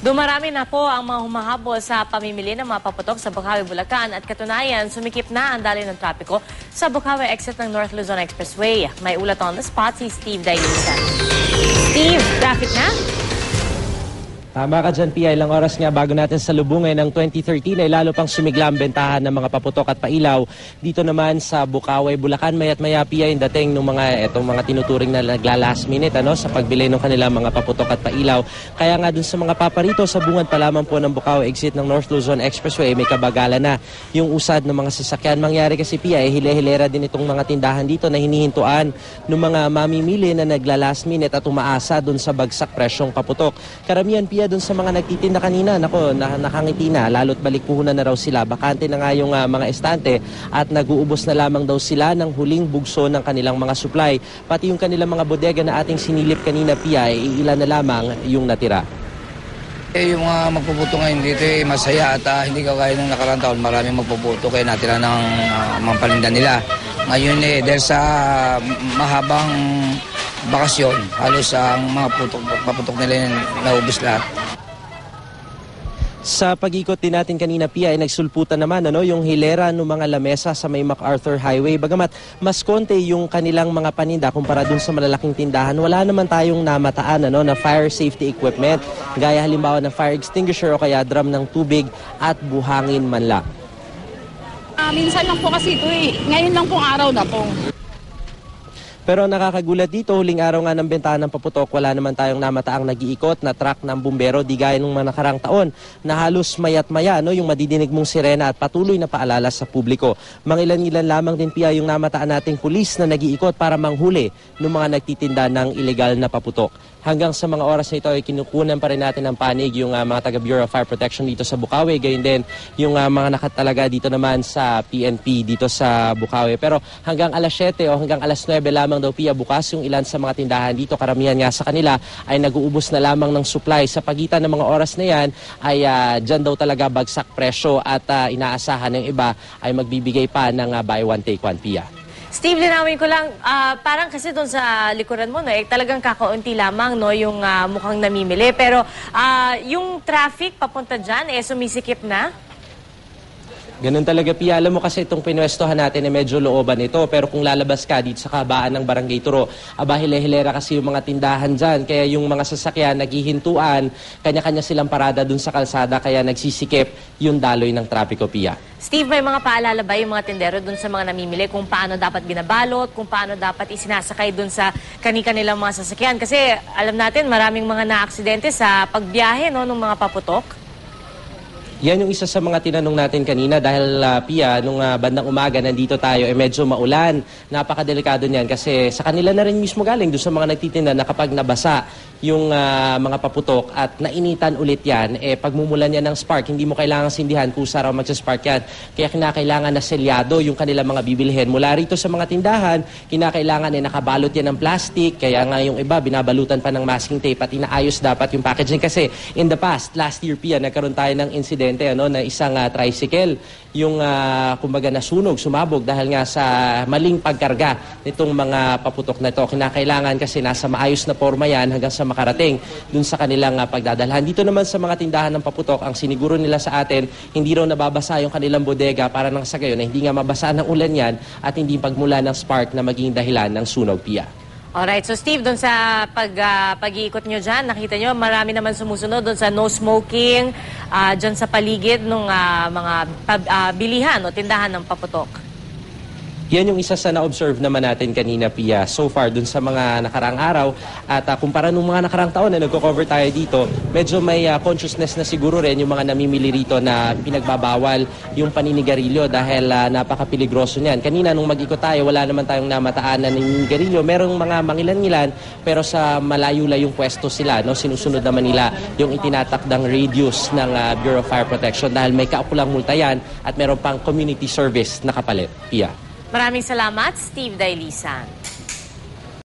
Dumarami na po ang mga humahabol sa pamimili ng mga paputok sa Bukawi, Bulacan at katunayan, sumikip na ang daloy ng trapiko sa Bukawi exit ng North Luzon Expressway. May ulat on the spot si Steve Dailisa. Steve, traffic na? Tama ka dyan, Pia. Ilang oras nga bago natin salubungin ng 2013 ay lalo pang sumigla ang bentahan ng mga paputok at pailaw. Dito naman sa Bukawi, Bulacan, maya't maya, Pia, yung dating ng mga tinuturing na nagla-last minute sa pagbili ng kanilang mga paputok at pailaw. Kaya nga dun sa mga paparito sa bungad pa lamang po ng Bukawi exit ng North Luzon Expressway, may kabagalan na yung usad ng mga sasakyan. Mangyari kasi, Pia, hile-hilera din itong mga tindahan dito na hinihintuan ng mga mamimili na nagla-last minute at umaasa dun sa bagsak presyong paputok. Karamihan, Pia, doon sa mga nagtitinda kanina, nakangiti na, lalo't balik puhunan na raw sila. Bakante na nga yung mga estante at nag-uubos na lamang daw sila ng huling bugso ng kanilang mga supply. Pati yung kanilang mga bodega na ating sinilip kanina, Pia, ilan na lamang yung natira. Yung mga magpuputo ngayon dito masaya at hindi kagaya nung nakarang taon. Maraming magpuputo kaya natira ng mga paninda nila. Ngayon dahil sa mahabang bakasyon, halos ang mga paputok nila naubos lahat. Sa pag-ikot din natin kanina, Pia, ay nagsulputan naman yung hilera ng mga lamesa sa may MacArthur Highway. Bagamat mas konti yung kanilang mga paninda kumpara dun sa malalaking tindahan, wala naman tayong namataan na fire safety equipment. Gaya halimbawa ng fire extinguisher o kaya drum ng tubig at buhangin man lang. Minsan lang po kasi ito Ngayon lang pong araw na to. Pero nakakagulat dito, huling araw nga ng bentahan ng paputok, wala naman tayong namataang nag-iikot na truck ng bumbero, di gaya nung mga nakarang taon na halos mayat maya yung madidinig mong sirena at patuloy na paalala sa publiko. Mangilan-ilan lamang din, Pia, yung namataan nating pulis na nag-iikot para manghuli ng mga nagtitinda ng ilegal na paputok. Hanggang sa mga oras na ito ay kinukunan pa rin natin ng panig yung mga taga Bureau of Fire Protection dito sa Bukawi. Gayon din yung mga nakatalaga dito naman sa PNP dito sa Bukawi. Pero hanggang alas 7 o hanggang alas 9 lamang daw, Pia, bukas yung ilan sa mga tindahan dito. Karamihan nga sa kanila ay nag-uubos na lamang ng supply. Sa pagitan ng mga oras na yan ay dyan daw talaga bagsak presyo at inaasahan ng iba ay magbibigay pa ng buy one take one, Pia. Steve, linawin ko lang, parang kasi doon sa likuran mo, talagang kakaunti lamang yung mukhang namimili. Pero yung traffic papunta dyan, sumisikip na? Ganun talaga, Pia. Alam mo kasi itong pinwestohan natin medyo looban ito. Pero kung lalabas ka dito sa kabaan ng Barangay Turo, hile-hilera kasi yung mga tindahan dyan. Kaya yung mga sasakyan naghihintuan, kanya-kanya silang parada dun sa kalsada, kaya nagsisikip yung daloy ng trapiko, Pia. Steve, may mga paalala ba yung mga tindero dun sa mga namimili kung paano dapat binabalot, kung paano dapat isinasakay dun sa kanilang mga sasakyan? Kasi alam natin maraming mga naaksidente sa pagbiyahe ng mga paputok. Yan yung isa sa mga tinanong natin kanina dahil, Pia, nung bandang umaga nandito tayo, medyo maulan. Napakadelikado niyan kasi sa kanila na rin mismo galing doon sa mga nagtitinda na kapag nabasa yung mga paputok at nainitan ulit yan, pagmumulan yan ng spark, hindi mo kailangan sindihan kusa raw magsaspark yan. Kaya kinakailangan na selyado yung kanilang mga bibilhin. Mula rito sa mga tindahan, kinakailangan nakabalot yan ng plastic, kaya nga yung iba binabalutan pa ng masking tape at inaayos dapat yung packaging. Kasi in the past, last year, Pia, nagkaroon tayo ng incident na isang tricycle yung kumbaga nasunog, sumabog dahil nga sa maling pagkarga nitong mga paputok na ito. Kinakailangan kasi nasa maayos na forma yan hanggang sa makarating dun sa kanilang pagdadalhan. Dito naman sa mga tindahan ng paputok, ang siniguro nila sa atin, hindi raw nababasa yung kanilang bodega para nang sa gayon na hindi nga mabasa ng ulan yan at hindi pagmula ng spark na maging dahilan ng sunog, Pia. Alright, so Steve, doon sa pag-iikot nyo dyan, nakita nyo, marami naman sumusunod doon sa no smoking, dyan sa paligid ng mga bilihan o tindahan ng paputok. Yan yung isa sa na-observe naman natin kanina, Pia, so far dun sa mga nakaraang araw. At kumpara nung mga nakaraang taon na nagko-cover tayo dito, medyo may consciousness na siguro rin yung mga namimili rito na pinagbabawal yung paninigarilyo dahil napaka-piligroso niyan. Kanina nung mag-ikot tayo, wala naman tayong namataan na naninigarilyo. Merong mga mangilan-ngilan pero sa malayo-layong pwesto sila. Sinusunod naman nila yung itinatakdang radius ng Bureau of Fire Protection dahil may kaukulang multa yan at meron pang community service na kapalit, Pia. Maraming salamat, Steve Dailisan.